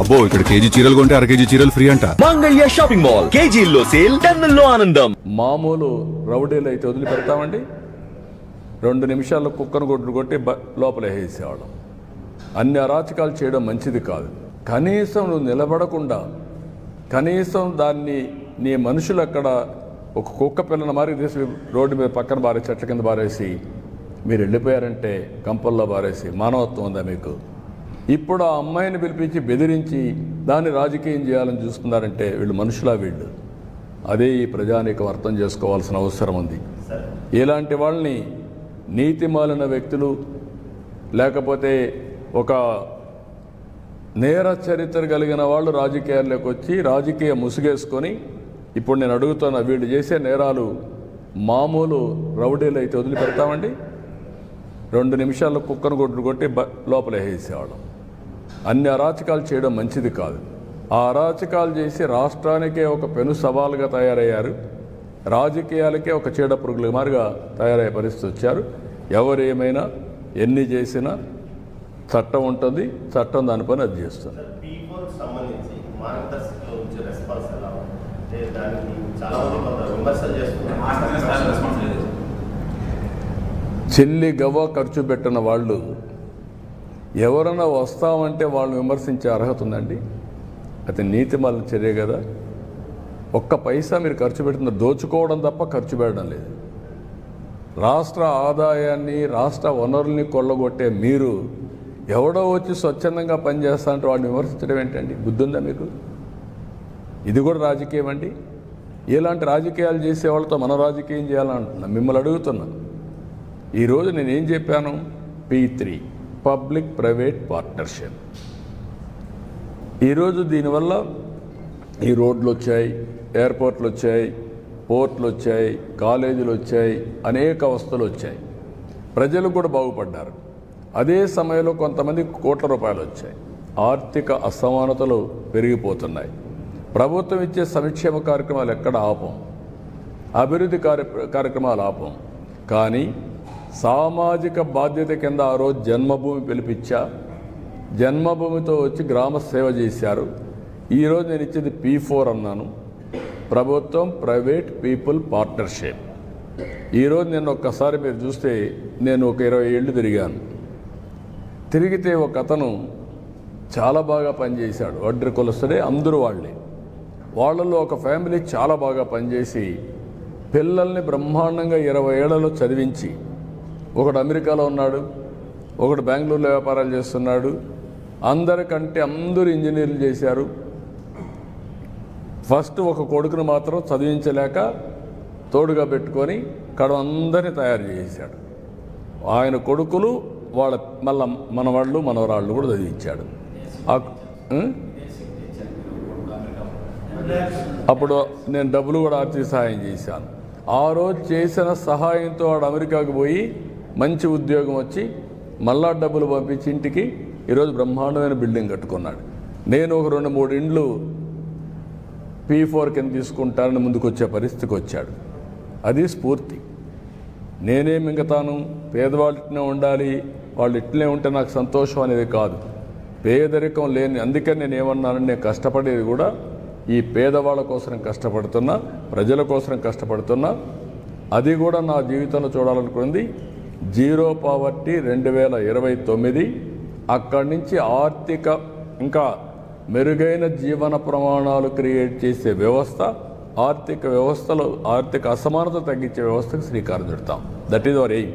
అబ్బో ఇక్కడ కేజీ చీరలు కొంటే అర కేజీ చీరలు ఫ్రీ అంట. మంగళ్య షాపింగ్ మాల్, కేజీల్లో సేల్, టన్నుల్లో ఆనందం. మామూలు రౌడీలు అయితే వదిలిపెడతామండి. 2 నిమిషాల్లో కుక్కను కొట్టి లోపల వేసేవాళ్ళం. అన్ని అరాచకాలు చేయడం మంచిది కాదు. కనీసం నువ్వు నిలబడకుండా, కనీసం దాన్ని నీ మనుషులు అక్కడ ఒక కుక్క పిల్లని మారి తీసి రోడ్డు మీద పక్కన బారేసి, చెట్ల కింద బారేసి మీరు వెళ్ళిపోయారంటే, కంపల్లో బారేసి మానవత్వం ఉందా మీకు? ఇప్పుడు ఆ అమ్మాయిని పిలిపించి బెదిరించి దాన్ని రాజకీయం చేయాలని చూస్తున్నారంటే వీళ్ళు మనుషులా? వీళ్ళు అదే ఈ ప్రజానీకం అర్థం చేసుకోవాల్సిన అవసరం ఉంది. ఇలాంటి వాళ్ళని నీతిమాలిన వ్యక్తులు, లేకపోతే ఒక నేర చరిత్ర కలిగిన వాళ్ళు రాజకీయాల్లోకి వచ్చి రాజకీయ ముసుగేసుకొని, ఇప్పుడు నేను అడుగుతున్నా, వీళ్ళు చేసే నేరాలు మామూలు రౌడీలు అయితే వదిలిపెడతామండి? 2 నిమిషాల్లో కుక్కను కొట్టి లోపల వేసేవాళ్ళం. అన్ని అరాచకాలు చేయడం మంచిది కాదు. ఆ అరాచకాలు చేసి రాష్ట్రానికే ఒక పెను సవాలుగా తయారయ్యారు. రాజకీయాలకే ఒక చీడ పురుగుల మారిగా తయారయ్యే పరిస్థితి వచ్చారు. ఎవరు ఏమైనా ఎన్ని చేసినా చట్టం ఉంటుంది, చట్టం దాని పని అది చేస్తుంది. చెల్లి గవ్వ ఖర్చు పెట్టిన వాళ్ళు ఎవరైనా వస్తామంటే వాళ్ళని విమర్శించే అర్హత ఉందండి? అది నీతిమాలిన చర్య కదా. ఒక్క పైసా మీరు ఖర్చు పెట్టిన దోచుకోవడం తప్ప ఖర్చు పెట్టడం లేదు. రాష్ట్ర ఆదాయాన్ని, రాష్ట్ర వనరుల్ని కొల్లగొట్టే మీరు ఎవడో వచ్చి స్వచ్ఛందంగా పనిచేస్తా అంటే వాడిని విమర్శించడం ఏంటండి? బుద్ధి ఉందా మీకు? ఇది కూడా రాజకీయం అండి. ఇలాంటి రాజకీయాలు చేసే వాళ్ళతో మనం రాజకీయం చేయాలంటున్నా. మిమ్మల్ని అడుగుతున్నా, ఈరోజు నేనేం చెప్పాను? P3 public private partnership. ఈరోజు దీనివల్ల ఈ రోడ్లు వచ్చాయి, ఎయిర్పోర్ట్లు వచ్చాయి, పోర్ట్లు వచ్చాయి, కాలేజీలు వచ్చాయి, అనేక వస్తువులు వచ్చాయి. ప్రజలు కూడా బాగుపడ్డారు. అదే సమయంలో కొంతమంది కోట్ల రూపాయలు వచ్చాయి. ఆర్థిక అసమానతలు పెరిగిపోతున్నాయి. ప్రభుత్వం ఇచ్చే సంక్షేమ కార్యక్రమాలు ఎక్కడ ఆపం, అభివృద్ధి కార్యక్రమాలు ఆపం. కానీ సామాజిక బాధ్యత కింద ఆ రోజు జన్మభూమి పిలిపించా, జన్మభూమితో వచ్చి గ్రామ సేవ చేశారు. ఈరోజు నేను ఇచ్చేది P4 అన్నాను, ప్రభుత్వం ప్రైవేట్ పీపుల్ పార్ట్నర్షిప్. ఈరోజు నేను ఒక్కసారి మీరు చూస్తే, నేను ఒక 20 ఏళ్ళు తిరిగాను. తిరిగితే ఒక అతను చాలా బాగా పనిచేశాడు. వడ్డీ కొలుస్తుడే, అందరూ వాళ్ళే. వాళ్ళల్లో ఒక ఫ్యామిలీ చాలా బాగా పనిచేసి పిల్లల్ని బ్రహ్మాండంగా 20 ఏళ్లలో చదివించి, ఒకడు అమెరికాలో ఉన్నాడు, ఒకడు బెంగళూరులో వ్యాపారాలు చేస్తున్నాడు. అందరికంటే అందరూ ఇంజనీర్లు చేశారు. ఫస్ట్ ఒక కొడుకును మాత్రం చదివించలేక తోడుగా పెట్టుకొని అందరినీ తయారు చేశాడు. ఆయన కొడుకులు వాళ్ళ మళ్ళా మనవాళ్ళు మనవరాళ్ళు కూడా చదివించాడు. అప్పుడు నేను డబ్బులు కూడా ఆర్థిక సహాయం చేశాను. ఆ రోజు చేసిన సహాయంతో వాడు అమెరికాకు పోయి మంచి ఉద్యోగం వచ్చి మళ్ళా డబ్బులు పంపించి ఇంటికి ఈరోజు బ్రహ్మాండమైన బిల్డింగ్ కట్టుకున్నాడు. నేను ఒక 2-3 ఇండ్లు P4 కింద తీసుకుంటానని ముందుకొచ్చే పరిస్థితికి వచ్చాడు. అది స్ఫూర్తి. నేనే మింగతాను, పేదవాళ్ళు ఇట్లనే ఉండాలి, వాళ్ళు ఇట్లనే ఉంటే నాకు సంతోషం అనేది కాదు. పేదరికం లేని, అందుకని నేను ఏమన్నానని, నేను కష్టపడేది కూడా ఈ పేదవాళ్ళ కోసం కష్టపడుతున్నా, ప్రజల కోసం కష్టపడుతున్నా. అది కూడా నా జీవితంలో చూడాలనుకుంది. Zero poverty 2029. అక్కడి నుంచి ఆర్థిక ఇంకా మెరుగైన జీవన ప్రమాణాలు క్రియేట్ చేసే వ్యవస్థ, ఆర్థిక వ్యవస్థలో ఆర్థిక అసమానత తగ్గించే వ్యవస్థకు శ్రీకారం చుడతాం. That is our aim.